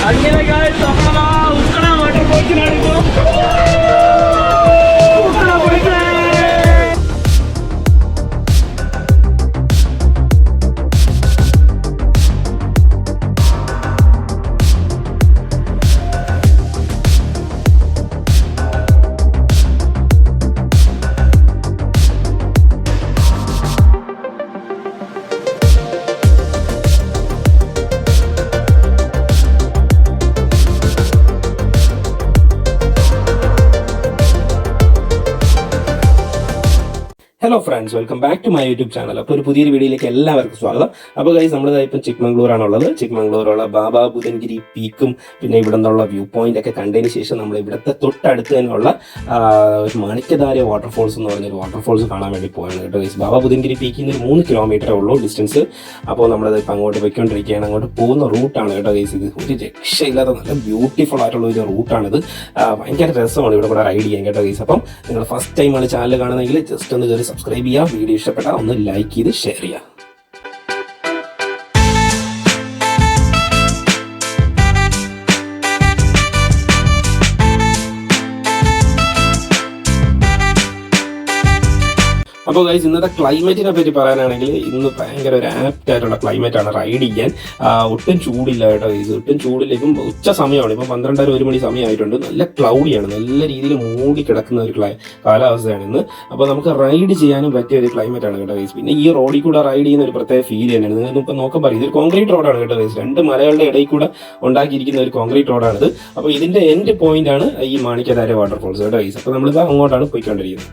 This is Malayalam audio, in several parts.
അങ്ങനെ നമ്മളാ ഉക്കട വാട്ടർഫോൾസിനാണ് ഇപ്പോൾ hello friends, welcome back to my YouTube channel. അപ്പോൾ ഒരു പുതിയൊരു വീഡിയോയിലേക്ക് എല്ലാവർക്കും സ്വാഗതം. അപ്പോൾ ഗൈസ്, നമ്മളിതാ ഇപ്പം ചിക്മംഗ്ലൂരാണുള്ളത്. ചിക്മംഗ്ലൂരുള്ള ബാബാ ബുദൻഗിരി പീക്കും പിന്നെ ഇവിടെ നിന്നുള്ള വ്യൂ പോയിന്റ് ഒക്കെ കണ്ടതിന് ശേഷം നമ്മൾ ഇവിടുത്തെ തൊട്ടടുത്ത് തന്നെയുള്ള ഒരു മാണിക്യധാര വാട്ടർഫോൾസ് എന്ന് പറഞ്ഞൊരു വാട്ടർഫോൾസ് കാണാൻ വേണ്ടി പോയാണ് കേട്ടോ ഗൈസ്. ബാബാ ബുദൻഗിരി പീക്കിൽ നിന്ന് 3 കിലോമീറ്ററേ ഉള്ളൂ ഡിസ്റ്റൻസ്. അപ്പോൾ നമ്മളത് ഇപ്പം അങ്ങോട്ട് പോയിക്കൊണ്ടിരിക്കുകയാണ്. അങ്ങോട്ട് പോകുന്ന റൂട്ടാണ് കേട്ടോ ഗൈസ്. ഇത് ഒരു രക്ഷയില്ലാത്ത നല്ല ബ്യൂട്ടിഫുൾ ആയിട്ടുള്ള ഒരു റൂട്ടാണിത്. ഭയങ്കര രസമാണ് ഇവിടെ കൂടെ റൈഡ് ചെയ്യാൻ കേട്ടോ ഗൈസ്. അപ്പം നിങ്ങൾ ഫസ്റ്റ് ടൈമാണ് ചാനൽ കാണുന്നതെങ്കിൽ ജസ്റ്റ് ഒന്ന് കയറി സബ്സ്ക്രൈബ് ചെയ്യുക, വീഡിയോ ഇഷ്ടപ്പെട്ടാൽ ഒന്ന് ലൈക്ക് ചെയ്ത് ഷെയർ ചെയ്യുക. അപ്പോൾ ഗൈസ്, ഇന്നത്തെ ക്ലൈമറ്റിനെ പറ്റി പറയാനാണെങ്കിൽ ഇന്ന് ഭയങ്കര ഒരു ആപ്റ്റ് ആയിട്ടുള്ള ക്ലൈമറ്റ് ആണ് റൈഡ് ചെയ്യാൻ. ഒട്ടും ചൂടില്ല കേട്ടോ ഗൈസ്, ഒട്ടും ചൂടില്ല. ഇപ്പം ഉച്ച സമയമാണ്, ഇപ്പം 12:30-1 മണി സമയമായിട്ടുണ്ട്. നല്ല ക്ലൗഡിയാണ്, നല്ല രീതിയിൽ മൂടി കിടക്കുന്ന ഒരു കാലാവസ്ഥയാണ് ഇന്ന്. അപ്പോൾ നമുക്ക് റൈഡ് ചെയ്യാനും പറ്റിയ ഒരു ക്ലൈമറ്റ് ആണ് കേട്ടോ ഗൈസ്. പിന്നെ ഈ റോഡിൽ കൂടെ റൈഡ് ചെയ്യുന്ന ഒരു പ്രത്യേക ഫീൽ തന്നെയാണ്. നിങ്ങൾ ഇപ്പം നോക്കാൻ പറയും, ഇതൊരു കോൺക്രീറ്റ് റോഡാണ് കേട്ടോ ഗൈസ്. 2 മലകളുടെ ഇടയിൽ കൂടെ ഉണ്ടാക്കിയിരിക്കുന്ന ഒരു കോൺക്രീറ്റ് റോഡാണിത്. അപ്പോൾ ഇതിന്റെ എൻഡ് പോയിന്റ് ആണ് ഈ മാണിക്യധാര വാട്ടർഫോൾസ് കേട്ടോ ഗൈസ്. അപ്പോൾ നമ്മളിപ്പോൾ അങ്ങോട്ടാണ് പോയിക്കൊണ്ടിരിക്കുന്നത്.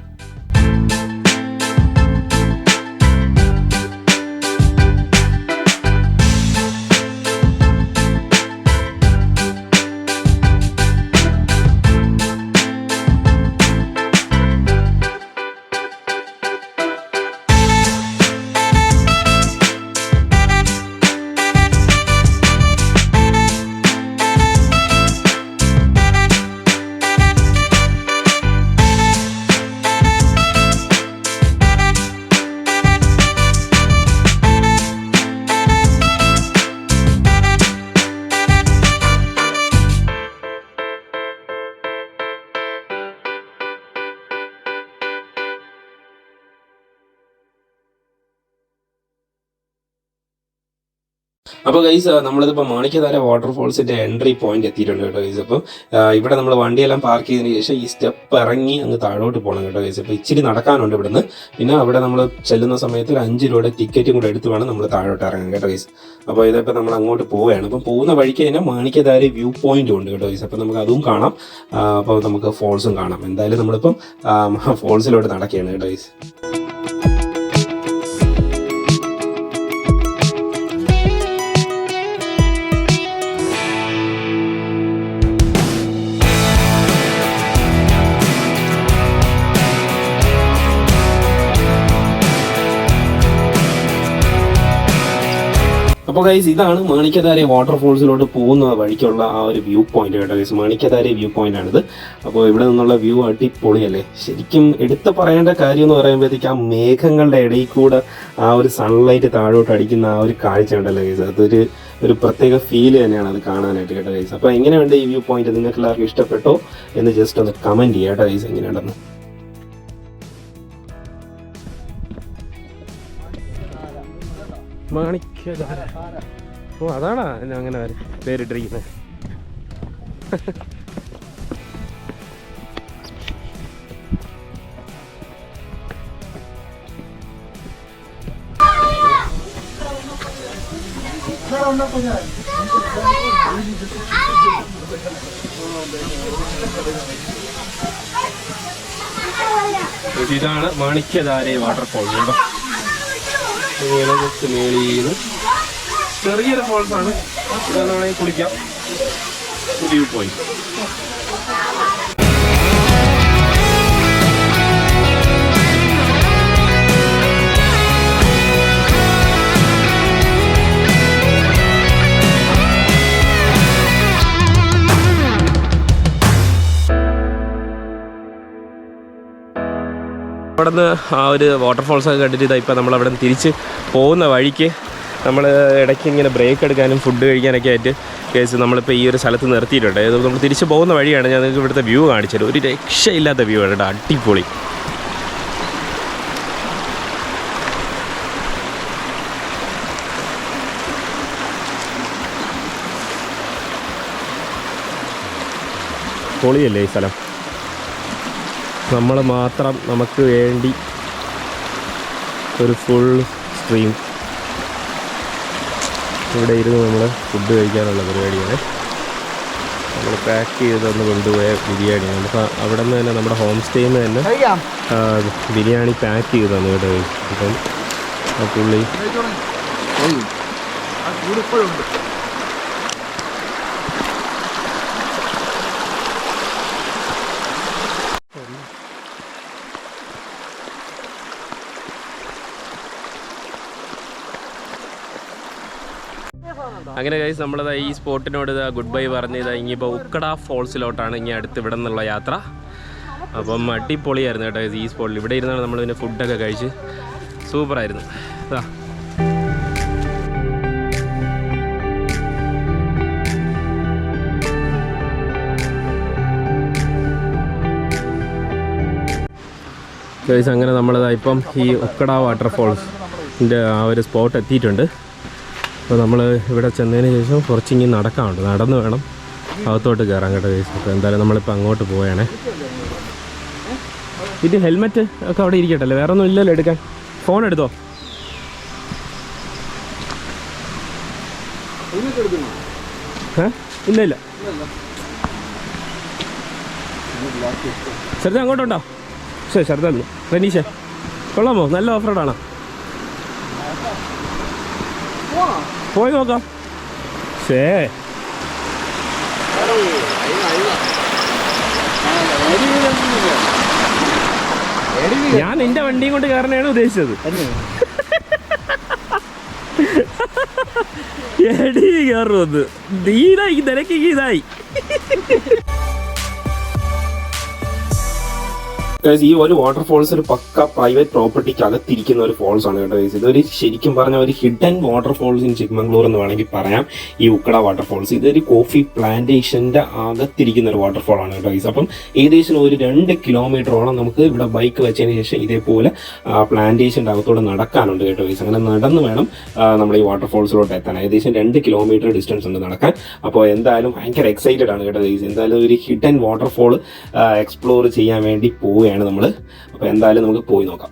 അപ്പോൾ ഗൈസ്, നമ്മളിതിപ്പോൾ മാണിക്യധാര വാട്ടർഫോൾസിന്റെ എൻട്രി പോയിന്റ് എത്തിയിട്ടുണ്ട് കേട്ടോ ഗൈസ്. അപ്പം ഇവിടെ നമ്മൾ വണ്ടിയെല്ലാം പാർക്ക് ചെയ്തതിന് ശേഷം ഈ സ്റ്റെപ്പ് ഇറങ്ങി അങ്ങ് താഴോട്ട് പോകണം കേട്ടോ ഗൈസ്. അപ്പോൾ ഇച്ചിരി നടക്കാനുണ്ട് ഇവിടുന്ന്. പിന്നെ അവിടെ നമ്മൾ ചെല്ലുന്ന സമയത്ത് 5 രൂപയുടെ ടിക്കറ്റും കൂടെ എടുത്ത് വേണം നമ്മൾ താഴോട്ട് ഇറങ്ങാൻ കേട്ടോ ഗൈസ്. അപ്പോൾ ഇതിപ്പോൾ നമ്മൾ അങ്ങോട്ട് പോവുകയാണ്. അപ്പം പോകുന്ന വഴിക്ക് തന്നെ മാണിക്യധാര വ്യൂ പോയിന്റും ഉണ്ട് കേട്ടോ ഗൈസ്. അപ്പോൾ നമുക്ക് അതും കാണാം, അപ്പോൾ നമുക്ക് ഫോൾസും കാണാം. എന്തായാലും നമ്മളിപ്പം ഫോൾസിലോട്ട് നടക്കുകയാണ് കേട്ടോ ഗൈസ്. അപ്പോൾ ഗൈസ്, ഇതാണ് മാണിക്യധാര വാട്ടർഫോൾസിലോട്ട് പോകുന്ന വഴിക്കുള്ള ആ ഒരു വ്യൂ പോയിന്റ് കേട്ടോ ഗൈസ്. മാണിക്യധാര വ്യൂ പോയിന്റ് ആണിത്. അപ്പോൾ ഇവിടെ നിന്നുള്ള വ്യൂ അടിപൊളിയല്ലേ. ശരിക്കും എടുത്ത് പറയേണ്ട കാര്യം എന്ന് പറയുമ്പോഴത്തേക്ക് ആ മേഘങ്ങളുടെ ഇടയിൽ കൂടെ ആ ഒരു സൺലൈറ്റ് താഴോട്ട് അടിക്കുന്ന ആ ഒരു കാഴ്ച ഉണ്ടല്ലോ ഗൈസ്, ഒരു പ്രത്യേക ഫീൽ തന്നെയാണ് അത് കാണാനായിട്ട് കേട്ടോ ഗൈസ്. അപ്പോൾ എങ്ങനെയുണ്ട് ഈ വ്യൂ പോയിന്റ്? നിങ്ങൾക്ക് എല്ലാവർക്കും ഇഷ്ടപ്പെട്ടോ എന്ന് ജസ്റ്റ് ഒന്ന് കമന്റ് ചെയ്യാം കേട്ടോ ഗൈസ്, എങ്ങനെയുണ്ടെന്ന്. മാണിക്യധാര, ഓ അതാണോ അങ്ങനെ പേരിട്ടിരിക്കുന്നത്. ഇതാണ് മാണിക്യധാര വാട്ടർഫോൾ കേട്ടോ. ഇങ്ങനെ ജസ്റ്റ് മേളിന്ന് ചെറിയൊരു ഫോൾസ് ആണ്. ഇതാണെങ്കിൽ കുളിക്കാം. View point. അവിടെ നിന്ന് ആ ഒരു വാട്ടർഫോൾസൊക്കെ കണ്ടിട്ട് ഇതാ ഇപ്പം നമ്മളവിടെ നിന്ന് തിരിച്ച് പോകുന്ന വഴിക്ക് നമ്മൾ ഇടയ്ക്ക് ഇങ്ങനെ ബ്രേക്ക് എടുക്കാനും ഫുഡ് കഴിക്കാനൊക്കെ ആയിട്ട് കേസ് നമ്മളിപ്പോൾ ഈ ഒരു സ്ഥലത്ത് നിർത്തിയിട്ടുണ്ട്. നമ്മൾ തിരിച്ച് പോകുന്ന വഴിയാണ്. ഞാൻ നിങ്ങൾക്ക് ഇവിടുത്തെ വ്യൂ കാണിച്ചത്. ഒരു രക്ഷയില്ലാത്ത വ്യൂ ആണ് കേട്ടോ, അടിപൊളി. പൊളിയല്ലേ ഈ സ്ഥലം. നമ്മൾ മാത്രം നമുക്ക് വേണ്ടി ഒരു ഫുൾ സ്ട്രീം ഇവിടെ ഇരുന്ന് നമ്മൾ ഫുഡ് കഴിക്കാനുള്ള പരിപാടിയാണ്. നമ്മൾ പാക്ക് ചെയ്തൊന്ന് കൊണ്ടുപോയ ബിരിയാണി നമുക്ക് അവിടെ നിന്ന് തന്നെ നമ്മുടെ ഹോം സ്റ്റേയിൽ നിന്ന് തന്നെ ബിരിയാണി പാക്ക് ചെയ്ത് തന്നു കേട്ടോ. അപ്പം ആ പുള്ളി അങ്ങനെ ഗൈസ് നമ്മളത് ഈ സ്പോട്ടിനോട് ഗുഡ് ബൈ പറഞ്ഞ് ഇനിയിപ്പോൾ ഉക്കട ഫോൾസിലോട്ടാണ് ഇനി അടുത്ത് ഇവിടെ നിന്നുള്ള യാത്ര. അപ്പം അടിപൊളിയായിരുന്നു കേട്ടോ ഈ സ്പോട്ടിൽ. ഇവിടെ ഇരുന്നാണ് നമ്മൾ പിന്നെ ഫുഡൊക്കെ കഴിച്ച് സൂപ്പറായിരുന്നു. ഗൈസ് അങ്ങനെ നമ്മളത് ഇപ്പം ഈ ഉക്കട വാട്ടർഫോൾസിൻ്റെ ആ ഒരു സ്പോട്ട് എത്തിയിട്ടുണ്ട്. അപ്പോൾ നമ്മൾ ഇവിടെ ചെന്നതിന് ശേഷം കുറച്ചിങ്ങനെ നടക്കാനുണ്ട്. നടന്ന് വേണം അകത്തോട്ട് കയറാൻ കേട്ടോ ഗൈസ്. അപ്പോൾ എന്തായാലും നമ്മളിപ്പോൾ അങ്ങോട്ട് പോവുകയാണേ. ഇത് ഹെൽമെറ്റ് ഒക്കെ അവിടെ ഇരിക്കട്ടല്ലേ, വേറെ ഒന്നും ഇല്ലല്ലോ എടുക്കാൻ. ഫോൺ എടുത്തോ? ഇല്ല ഇല്ല. ശരത് അങ്ങോട്ടുണ്ടോ? ശരി ശരത് റനീഷേ കൊള്ളാമോ? നല്ല ഓഫ് റോഡാണോ? പോയി നോക്കാം. ശേ ഞാൻ നിന്റെ വണ്ടിയും കൊണ്ട് കയറണയാണ് ഉദ്ദേശിച്ചത്. എടി കയറുന്നത് നീതായി നിനക്ക് ഇതായി. ഈ ഒരു വാട്ടർഫോൾസ് ഒരു പക്ക പ്രൈവറ്റ് പ്രോപ്പർട്ടിക്ക് അകത്തിരിക്കുന്ന ഒരു ഫോൾസ് ആണ് കേട്ടോ. ഇതൊരു ശരിക്കും പറഞ്ഞ ഒരു ഹിഡൻ വാട്ടർഫോൾസ് ഇൻ ചിക്മംഗ്ലൂർ എന്ന് വേണമെങ്കിൽ പറയാം ഈ ഉക്കട വാട്ടർഫോൾസ്. ഇതൊരു കോഫി പ്ലാന്റേഷന്റെ അകത്തിരിക്കുന്ന ഒരു വാട്ടർഫോൾ ആണ് കേട്ടോ. അപ്പം ഏകദേശം ഒരു 2 കിലോമീറ്ററോളം നമുക്ക് ഇവിടെ ബൈക്ക് വെച്ചതിന് ശേഷം ഇതേപോലെ പ്ലാന്റേഷന്റെ അകത്തോടെ നടക്കാനുണ്ട് കേട്ടോ. അങ്ങനെ നടന്ന് വേണം നമ്മൾ ഈ വാട്ടർഫോൾസിലോട്ട് എത്താൻ. ഏകദേശം 2 കിലോമീറ്റർ ഡിസ്റ്റൻസ് ഉണ്ട് നടക്കാൻ. അപ്പോൾ എന്തായാലും ഭയങ്കര എക്സൈറ്റഡ് ആണ് കേട്ടോ. എന്തായാലും ഒരു ഹിഡൻ വാട്ടർഫോൾ എക്സ്പ്ലോർ ചെയ്യാൻ വേണ്ടി പോവുകയാണ് നമ്മൾ. അപ്പോൾ എന്തായാലും നമുക്ക് പോയി നോക്കാം.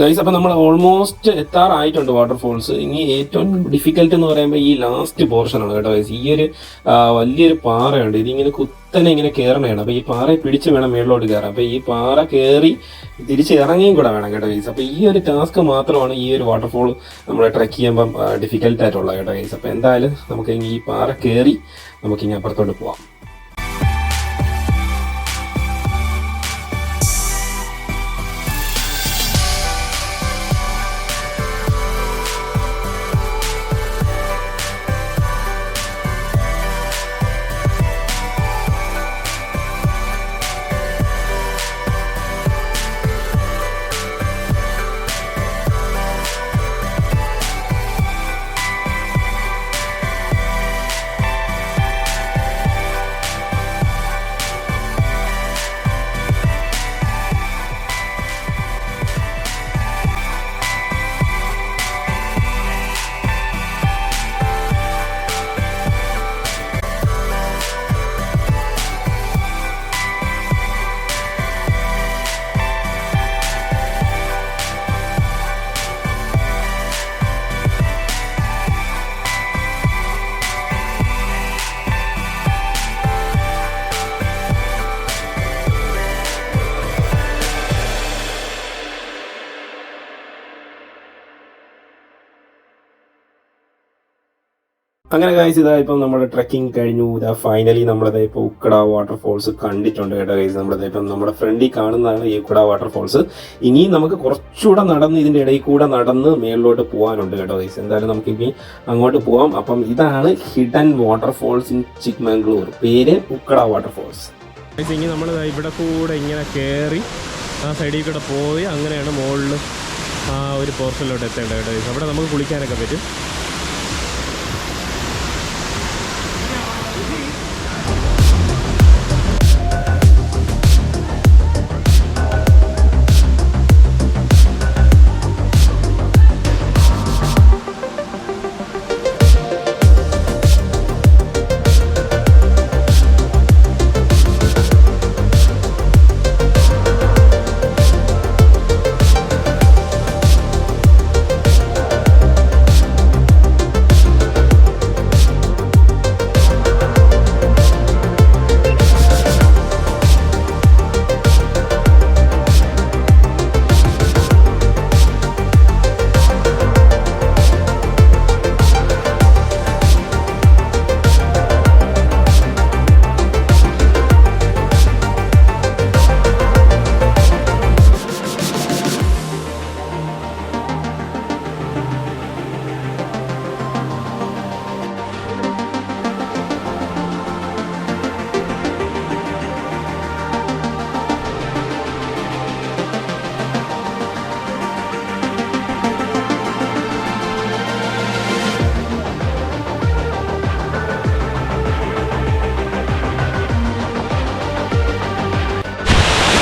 ഗൈസ് അപ്പോൾ നമ്മൾ ഓൾമോസ്റ്റ് എത്താറായിട്ടുണ്ട് വാട്ടർഫോൾസ്. ഇനി ഏറ്റവും ഡിഫിക്കൽട്ട് എന്ന് പറയുമ്പോൾ ഈ ലാസ്റ്റ് പോർഷനാണ് കേട്ടോ ഗൈസ്. ഈ ഒരു വലിയൊരു പാറയുണ്ട്, ഇതിങ്ങനെ കുത്തനെ ഇങ്ങനെ കയറണയാണ്. അപ്പോൾ ഈ പാറയെ പിടിച്ച് വേണം മേളിലോട്ട് കയറാൻ. അപ്പോൾ ഈ പാറ കയറി തിരിച്ച് ഇറങ്ങിയും കൂടെ വേണം കേട്ടോ ഗൈസ്. അപ്പോൾ ഈ ഒരു ടാസ്ക് മാത്രമാണ് ഈ ഒരു വാട്ടർഫോൾ നമ്മൾ ട്രെക്ക് ചെയ്യുമ്പം ഡിഫിക്കൽട്ടായിട്ടുള്ളത് കേട്ടോ ഗൈസ്. അപ്പോൾ എന്തായാലും നമുക്ക് ഈ പാറ കയറി നമുക്കിനി അപ്പുറത്തോട്ട് പോവാം. അങ്ങനെ ഗൈസ് ഇതാ ഇപ്പം നമ്മുടെ ട്രക്കിംഗ് കഴിഞ്ഞു. ഇതാ ഫൈനലി നമ്മളത് ഇപ്പോൾ ഉക്കട വാട്ടർഫോൾസ് കണ്ടിട്ടുണ്ട് കേട്ടോ ഗൈസ്. നമ്മളത് ഇപ്പം നമ്മുടെ ഫ്രണ്ടിൽ കാണുന്നതാണ് ഈ ഉക്കട വാട്ടർഫോൾസ്. ഇനിയും നമുക്ക് കുറച്ചുകൂടെ നടന്ന് ഇതിൻ്റെ ഇടയിൽ കൂടെ നടന്ന് മേളിലോട്ട് പോകാനുണ്ട് കേട്ടോ ഗൈസ്. എന്തായാലും നമുക്ക് ഇനി അങ്ങോട്ട് പോവാം. അപ്പം ഇതാണ് ഹിഡൻ വാട്ടർഫോൾസ് ഇൻ ചിക്മംഗ്ലൂർ, പേര് ഉക്കട വാട്ടർഫോൾസ്. ഇനി നമ്മൾ ഇവിടെ കൂടെ ഇങ്ങനെ കയറി ആ സൈഡിൽ കൂടെ പോയി അങ്ങനെയാണ് മുകളിൽ ആ ഒരു പോർഷനിലോട്ട് എത്തേണ്ടത് കേട്ടോ ഗൈസ്. അവിടെ നമുക്ക് കുളിക്കാനൊക്കെ പറ്റും.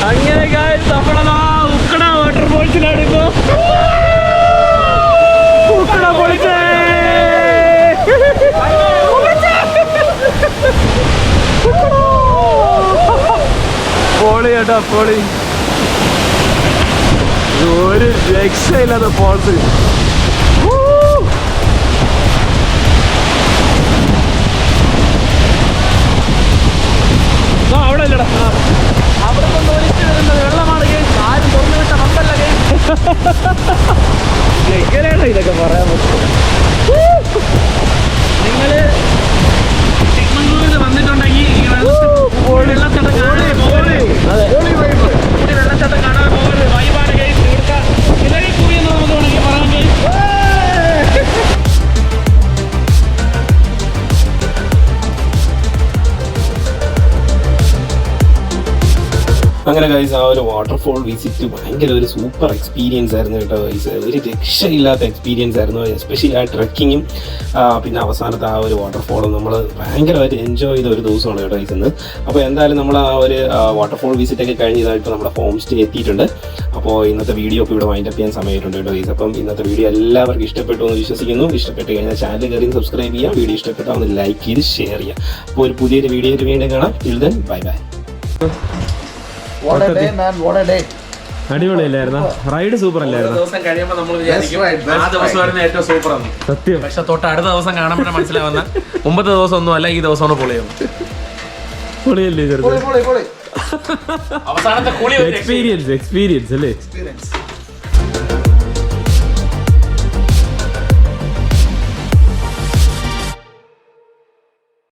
അങ്ങനെ നമ്മളതാ ഉക്കട വാട്ടർഫോൾസിലാണ് ഇപ്പോ. ഉക്കട പൊളിച്ചേ പൊളി കേട്ടോ പൊളി. ഒരു രക്ഷയില്ലാത്ത ഫോൾസ്. അവിടെ ഇല്ലടാ, അവിടെ കൊണ്ട് ഒലിച്ചു വരുന്നത് വെള്ളമാണ്. ആരും തുറന്നു വിട്ട പമ്പല്ല. എങ്ങനെയാണ് ഇതൊക്കെ പറയാൻ പറ്റും? നിങ്ങള് ചിക്മംഗ്ലൂരിൽ വന്നിട്ടുണ്ടെങ്കിൽ വെള്ളച്ചാട്ടം കാണാൻ പോകരുത്. വെള്ളച്ചാട്ടം കാണാൻ പോകരുത്. വൈബാണ് ഗൈസ്. ഇവിടുത്തെ ഇലകി കൂടി എന്ന് നമുക്ക് വേണമെങ്കിൽ പറയാൻ ഗൈസ്. അങ്ങനെ ഗൈസ് ആ ഒരു വാട്ടർഫോൾ വിസിറ്റ് ഭയങ്കര ഒരു സൂപ്പർ എക്സ്പീരിയൻസ് ആയിരുന്നു കേട്ടോ ഗൈസ്. ഒരു രക്ഷയില്ലാത്ത എക്സ്പീരിയൻസ് ആയിരുന്നു. എസ്പെഷ്യലി ആ ട്രക്കിങ്ങും പിന്നെ അവസാനത്തെ ആ ഒരു വാട്ടർഫോളും നമ്മൾ ഭയങ്കരമായിട്ട് എൻജോയ് ചെയ്ത ഒരു ദിവസമാണ് കേട്ടോ ഗൈസ് ഇന്ന്. അപ്പോൾ എന്തായാലും നമ്മൾ ആ ഒരു വാട്ടർഫോൾ വിസിറ്റൊക്കെ കഴിഞ്ഞതായിട്ട് നമ്മുടെ ഹോം സ്റ്റേ എത്തിയിട്ടുണ്ട്. അപ്പോൾ ഇന്നത്തെ വീഡിയോ ഒക്കെ ഇവിടെ വൈൻഡപ്പ് ചെയ്യാൻ സമയമായിട്ടുണ്ട് കേട്ടോ ഗൈസ്. അപ്പം ഇന്നത്തെ വീഡിയോ എല്ലാവർക്കും ഇഷ്ടപ്പെട്ടു എന്ന് വിശ്വസിക്കുന്നു. ഇഷ്ടപ്പെട്ട് കഴിഞ്ഞാൽ ചാനൽ കയറി സബ്സ്ക്രൈബ് ചെയ്യാം. വീഡിയോ ഇഷ്ടപ്പെട്ടാൽ ഒന്ന് ലൈക്ക് ചെയ്ത് ഷെയർ ചെയ്യാം. അപ്പോൾ ഒരു പുതിയൊരു വീഡിയോയിൽ വീണ്ടും കാണാം. Till then bye bye. അടിപൊളിയല്ലായിരുന്നു റൈഡ്? സൂപ്പർ അല്ലായിരുന്നു? ദിവസം കഴിയുമ്പോൾ നമ്മൾ വിചാരിക്കും ആ ദിവസം വരുന്ന ഏറ്റവും സൂപ്പർ ആണ് സത്യം. പക്ഷെ തൊട്ട് അടുത്ത ദിവസം കാണുമ്പോൾ മനസ്സിലാവുന്ന മുമ്പത്തെ ദിവസം ഒന്നും അല്ല, ഈ ദിവസമാണ് പൊളിയാവും. പൊളിയല്ലേ? അവസാനത്തെ എക്സ്പീരിയൻസ് അല്ലേ?